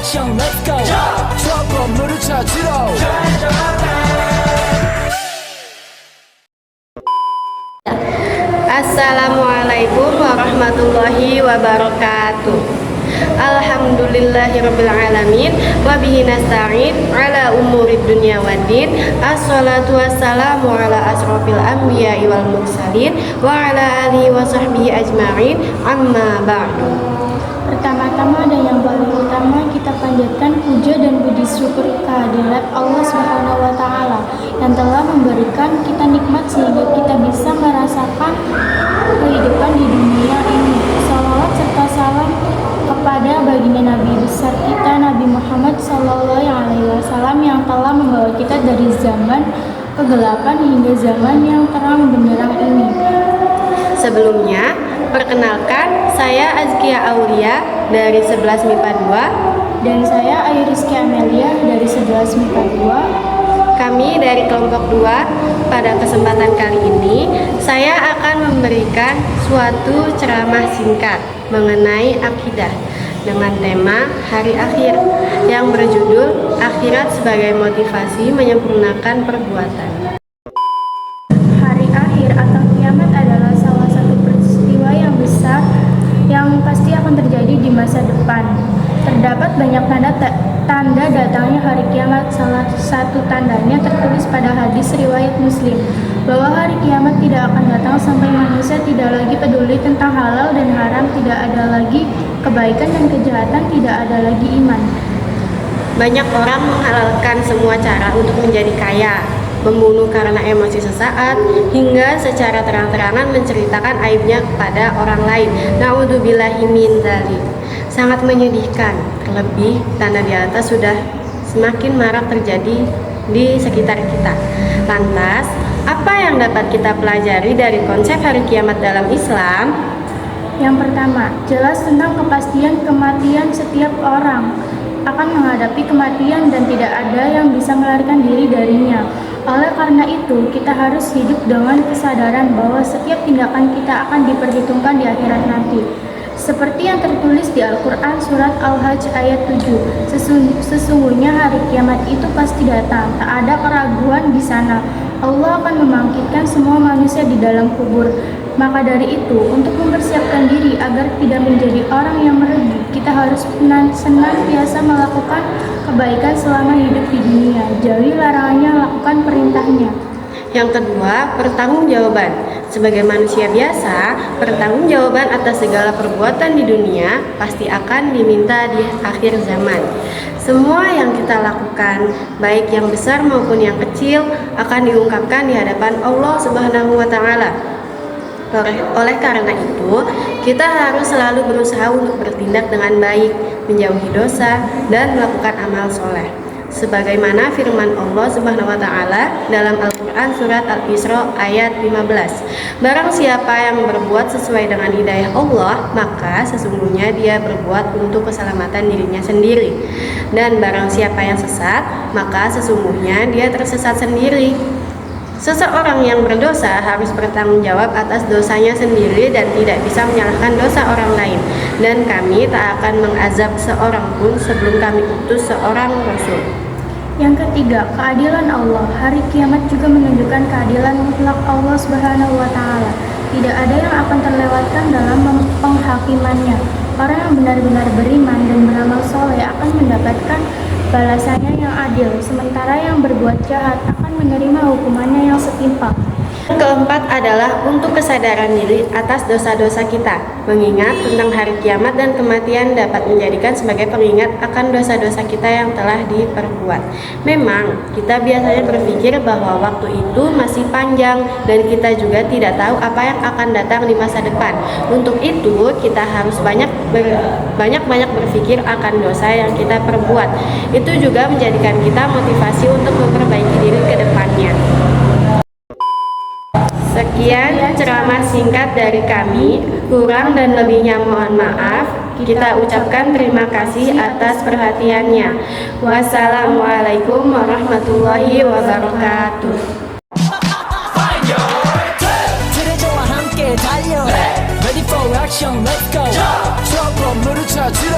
action, let's go. 추억 건물을 찾으러 Assalamualaikum warahmatullahi wabarakatuh. Alhamdulillahirabbil alamin wa bihi nasta'in ala umurid dunya waddin. Assalatu wassalamu ala asrofil anbiya'i wal mursalin wa ala alihi wa sahbihi ajma'in. Amma ba'du. Pertama-tama dan yang paling utama kita panjatkan puja dan puji syukur kehadirat Allah Subhanahu wa taala yang telah memberikan kita nikmat sehingga kita bisa merasakan kehidupan di dunia ini. Salawat serta salam kepada baginda Nabi besar kita Nabi Muhammad sallallahu alaihi wasallam yang telah membawa kita dari zaman kegelapan hingga zaman yang terang benderang ini. Sebelumnya, perkenalkan, saya Azkia Aulia dari 11 MIPA 2. Dan saya Ayu Rizky Amelia dari 11 MIPA 2. Kami dari kelompok 2. Pada kesempatan kali ini, saya akan memberikan suatu ceramah singkat mengenai akidah dengan tema Hari Akhir yang berjudul Akhirat sebagai Motivasi Menyempurnakan Perbuatan. Hari akhir atau kiamat adalah salah satu peristiwa yang besar yang pasti akan terjadi di masa depan. Terdapat banyak tanda datangnya hari kiamat. Salah satu tandanya tertulis pada hadis riwayat Muslim bahwa hari kiamat tidak akan datang sampai manusia tidak lagi peduli tentang halal dan haram, tidak ada lagi kebaikan dan kejahatan, tidak ada lagi iman. Banyak orang menghalalkan semua cara untuk menjadi kaya, membunuh karena emosi sesaat, hingga secara terang-terangan menceritakan aibnya kepada orang lain. Na'udzubillahi min dzalik. Sangat menyedihkan, terlebih tanda di atas sudah semakin marak terjadi di sekitar kita. Lantas, apa yang dapat kita pelajari dari konsep hari kiamat dalam Islam? Yang pertama, jelas tentang kepastian kematian. Setiap orang akan menghadapi kematian dan tidak ada yang bisa melarikan diri darinya. Oleh karena itu, kita harus hidup dengan kesadaran bahwa setiap tindakan kita akan diperhitungkan di akhirat nanti. Seperti yang tertulis di Al-Quran Surat Al-Hajj ayat 7, sesungguhnya hari kiamat itu pasti datang, tak ada keraguan di sana. Allah akan membangkitkan semua manusia di dalam kubur. Maka dari itu, untuk mempersiapkan diri agar tidak menjadi orang yang merugi, kita harus senantiasa melakukan kebaikan selama hidup di dunia. Jauhi larangannya, lakukan perintahnya. Yang kedua, pertanggungjawaban. Sebagai manusia biasa, pertanggungjawaban atas segala perbuatan di dunia pasti akan diminta di akhir zaman. Semua yang kita lakukan, baik yang besar maupun yang kecil, akan diungkapkan di hadapan Allah Subhanahu wa taala. Oleh karena itu, kita harus selalu berusaha untuk bertindak dengan baik, menjauhi dosa, dan melakukan amal soleh. Sebagaimana firman Allah Subhanahu wa taala dalam Al-Qur'an surat Al-Isra ayat 15. Barang siapa yang berbuat sesuai dengan hidayah Allah, maka sesungguhnya dia berbuat untuk keselamatan dirinya sendiri. Dan barang siapa yang sesat, maka sesungguhnya dia tersesat sendiri. Seseorang yang berdosa harus bertanggung jawab atas dosanya sendiri dan tidak bisa menyalahkan dosa orang lain. Dan kami tak akan mengazab seorang pun sebelum kami utus seorang rasul. Yang ketiga, keadilan Allah. Hari kiamat juga menunjukkan keadilan mutlak Allah Subhanahu wa taala. Tidak ada yang akan terlewatkan dalam penghakimannya. Orang yang benar-benar beriman dan beramal soleh akan mendapatkan balasannya yang adil, sementara yang berbuat jahat akan menerima hukumannya yang setimpal. Yang keempat adalah untuk kesadaran diri atas dosa-dosa kita. Mengingat tentang hari kiamat dan kematian dapat menjadikan sebagai pengingat akan dosa-dosa kita yang telah diperbuat. Memang, kita biasanya berpikir bahwa waktu itu masih panjang dan kita juga tidak tahu apa yang akan datang di masa depan. Untuk itu, kita harus banyak berpikir akan dosa yang kita perbuat. Itu juga menjadikan kita motivasi untuk memperbaiki diri ke depannya. Sekian ceramah singkat dari kami, kurang dan lebihnya mohon maaf. Kita ucapkan terima kasih atas perhatiannya. Wassalamualaikum warahmatullahi wabarakatuh. Ready for action, let's go. 추억 건물을 찾으러